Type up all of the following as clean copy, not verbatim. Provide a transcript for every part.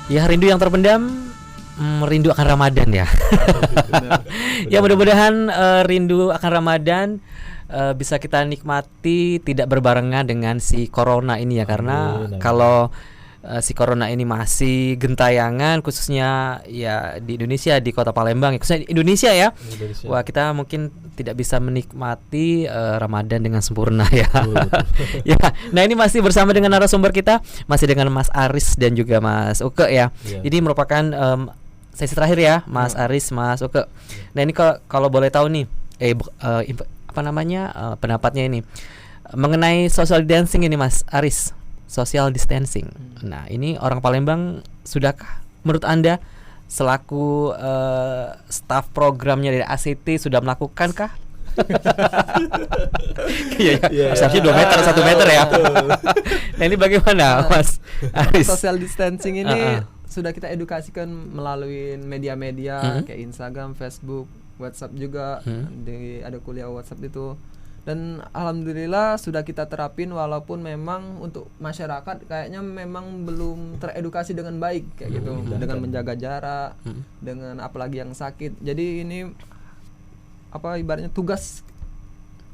Ya, rindu yang terpendam, rindu akan Ramadan ya. Ya, mudah-mudahan rindu akan Ramadan bisa kita nikmati tidak berbarengan dengan si corona ini ya. Karena kalau si corona ini masih gentayangan, khususnya ya di Indonesia, di Kota Palembang, khususnya di Indonesia ya. Wah, kita mungkin tidak bisa menikmati Ramadan dengan sempurna ya. Ya, nah ini masih bersama dengan narasumber kita, masih dengan Mas Aris dan juga Mas Uke ya. Ini merupakan sesi terakhir ya, Mas Aris, Mas Uke. Nah ini kalau boleh tahu nih, pendapatnya ini mengenai social distancing ini, Mas Aris, social distancing. Nah ini orang Palembang sudahkah menurut Anda selaku staf programnya dari ACT sudah melakukankah? Iya, harusnya 2 meter, 1 meter ya. Nah ini bagaimana Mas Aris? Social distancing ini sudah kita edukasikan melalui media-media kayak Instagram, Facebook, WhatsApp juga. Ada kuliah WhatsApp itu. Dan alhamdulillah sudah kita terapin, walaupun memang untuk masyarakat kayaknya memang belum teredukasi dengan baik kayak gitu, dengan menjaga jarak, dengan apalagi yang sakit. Jadi ini ibaratnya tugas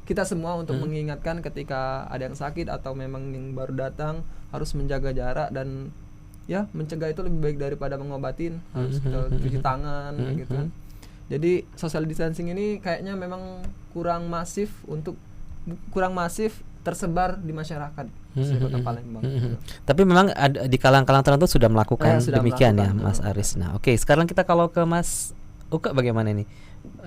kita semua untuk mengingatkan ketika ada yang sakit atau memang yang baru datang harus menjaga jarak, dan ya mencegah itu lebih baik daripada mengobatin. Harus kita cuci tangan gitu. Jadi social distancing ini kayaknya memang kurang masif tersebar di masyarakat di Kota Palembang. Tapi memang ada di kalangan tertentu sudah melakukan demikian ya, Mas Aris. Nah, oke, sekarang kita kalau ke Mas Uke, bagaimana nih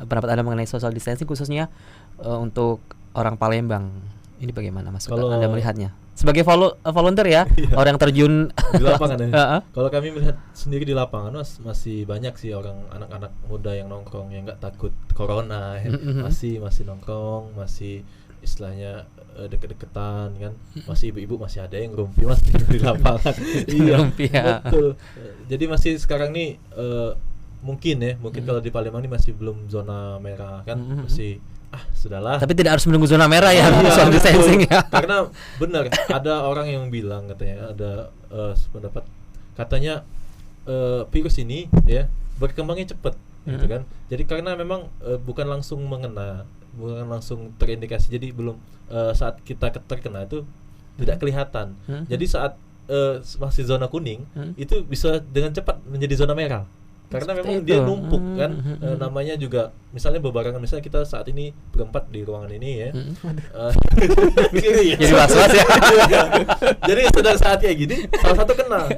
pendapat Anda mengenai social distancing khususnya untuk orang Palembang? Ini bagaimana Mas Uke, Anda melihatnya? Sebagai volunteer ya, orang yang terjun di lapangan ya. Kalau kami melihat sendiri di lapangan, masih banyak sih orang anak-anak muda yang nongkrong, yang nggak takut corona ya. masih nongkrong, masih istilahnya deket-deketan kan. Masih ibu-ibu masih ada yang ngerumpi Mas di lapangan. Iya, betul. Jadi masih sekarang nih mungkin kalau di Palembang ini masih belum zona merah kan, masih sudahlah. Tapi tidak harus menunggu zona merah ya, social distancing ya. Karena benar ada orang yang bilang, katanya ada pendapat, katanya virus ini ya berkembangnya cepat gitu kan. Jadi karena memang bukan langsung langsung terindikasi, jadi belum saat kita terkena itu tidak kelihatan. Jadi saat masih zona kuning itu bisa dengan cepat menjadi zona merah. Karena memang dia numpuk kan, namanya juga misalnya berbarengan, misalnya kita saat ini berempat di ruangan ini ya. Jadi was-was ya. Jadi saat kayak gini salah satu kena.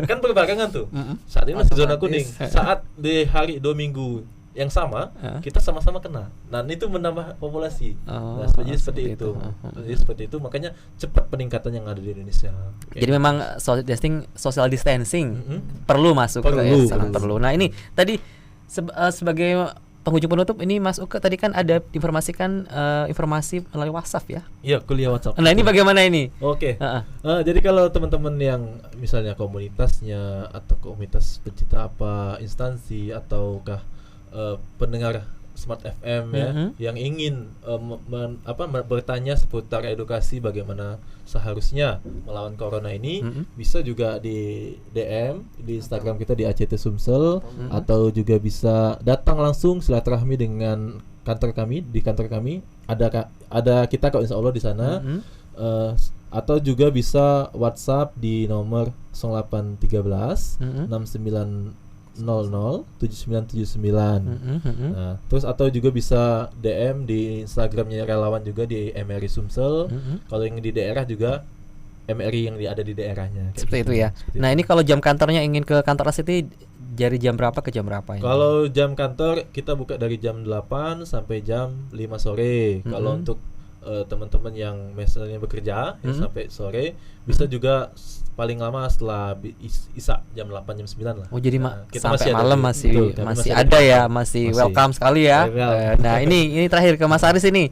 Kan berbarengan tuh. Saat ini masih zona kuning. Saat di hari 2 minggu yang sama kita sama-sama kena. Nah, itu menambah populasi. Nah, jadi seperti itu. Jadi seperti itu, makanya cepat peningkatan yang ada di Indonesia. Jadi memang social distancing perlu masuk, sangat perlu. Nah, ini tadi sebagai penghujung penutup ini Mas Uke, tadi kan ada diinformasikan informasi melalui WhatsApp ya? Iya, kuliah WhatsApp. Nah, ini bagaimana ini? Oke. Jadi kalau teman-teman yang misalnya komunitasnya atau komunitas pecinta instansi ataukah pendengar Smart FM ya, yang ingin bertanya seputar edukasi bagaimana seharusnya melawan corona ini, bisa juga di DM di Instagram kita di ACT Sumsel, atau juga bisa datang langsung silaturahmi dengan kantor kami. Di kantor kami ada kita kok, insya Allah di sana. Atau juga bisa WhatsApp di nomor 0813 6900 7979. Nah, terus atau juga bisa DM di Instagramnya relawan juga di MRI Sumsel. Kalau yang di daerah juga MRI yang ada di daerahnya. Seperti itu ya. Nah, ini kalau jam kantornya ingin ke kantor ACT dari jam berapa ke jam berapa ini? Kalau jam kantor kita buka dari jam 8 sampai jam 5 sore. Kalau untuk teman-teman yang misalnya bekerja sampai sore, bisa juga paling lama setelah Isya jam 8 jam 9 lah. Oh, jadi kita sampai malam masih ada ya, masih welcome sekali ya. Nah, ini terakhir ke Mas Aris ini.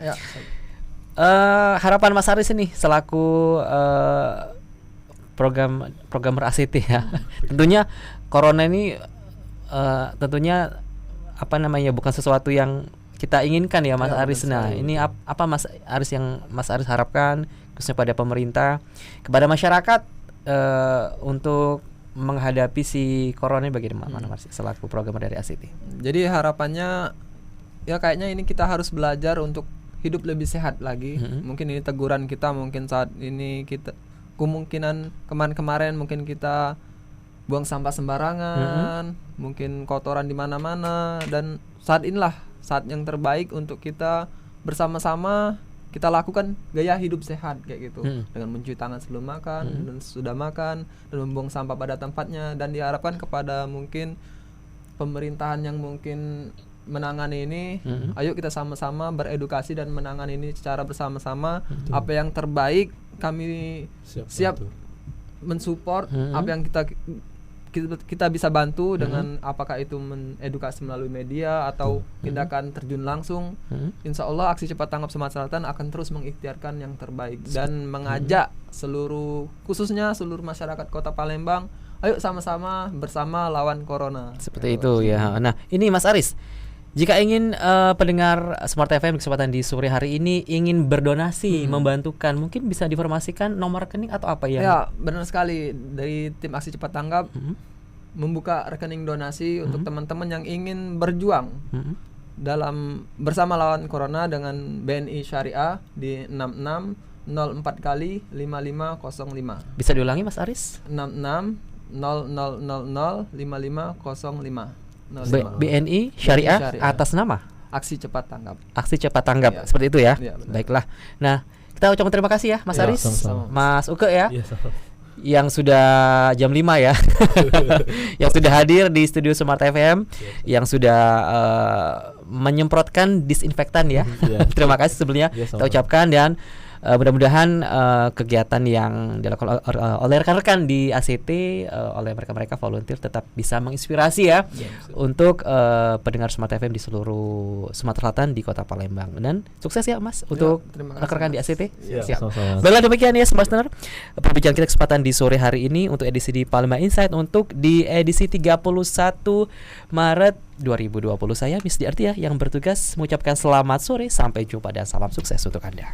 Harapan Mas Aris ini selaku programmer ACT ya. Tentunya corona ini tentunya bukan sesuatu yang kita inginkan ya Mas Aris. Nah, ini apa Mas Aris yang Mas Aris harapkan khususnya pada pemerintah, kepada masyarakat untuk menghadapi si corona ini bagaimana Mas selaku programmer dari ACT? Jadi harapannya ya kayaknya ini kita harus belajar untuk hidup lebih sehat lagi. Mungkin ini teguran kita, mungkin saat ini kita kemungkinan kemarin mungkin kita buang sampah sembarangan, mungkin kotoran di mana-mana, dan saat inilah saat yang terbaik untuk kita bersama-sama kita lakukan gaya hidup sehat kayak gitu, dengan mencuci tangan sebelum makan dan sudah makan, dan membuang sampah pada tempatnya, dan diharapkan kepada mungkin pemerintahan yang mungkin menangani ini, ayo kita sama-sama beredukasi dan menangani ini secara bersama-sama. Apa yang terbaik kami siap mensupport, apa yang kita bisa bantu dengan apakah itu mengedukasi melalui media atau tindakan terjun langsung. Insya Allah Aksi Cepat Tanggap Sumatera Selatan akan terus mengikhtiarkan yang terbaik dan mengajak khususnya seluruh masyarakat Kota Palembang, ayo sama-sama bersama lawan corona. Seperti itu ya. Nah, ini Mas Aris, jika ingin pendengar Smart FM di kesempatan di sore hari ini ingin berdonasi, membantukan, mungkin bisa diinformasikan nomor rekening atau apa ya? Ya, benar sekali. Dari tim Aksi Cepat Tanggap membuka rekening donasi untuk teman-teman yang ingin berjuang dalam bersama lawan corona dengan BNI Syariah di 6604 kali 5505. Bisa diulangi Mas Aris? 66 0000 5505. BNI Syariah atas nama Aksi Cepat Tanggap. Aksi Cepat Tanggap, ya. Seperti itu ya. Ya, baiklah. Nah, kita ucapkan terima kasih ya Mas Aris, sama-sama. Mas Uke ya, Sama-sama. yang sudah jam 5 ya, yang sudah hadir di studio Smart FM, yang sudah menyemprotkan disinfektan ya. Terima kasih sebelumnya kita ucapkan, dan mudah-mudahan kegiatan yang dilakukan oleh rekan-rekan di ACT, oleh mereka-mereka volunteer tetap bisa menginspirasi ya, untuk pendengar Smart FM di seluruh Sumatera Selatan di Kota Palembang. Dan sukses ya Mas untuk rekan-rekan di ACT. Siap. Baiklah, demikian ya Smart Listener, perbincangan kita kesempatan di sore hari ini untuk edisi di Palembang Insight untuk di edisi 31 Maret 2020. Saya Miss Diarti ya yang bertugas mengucapkan selamat sore, sampai jumpa dan salam sukses untuk Anda.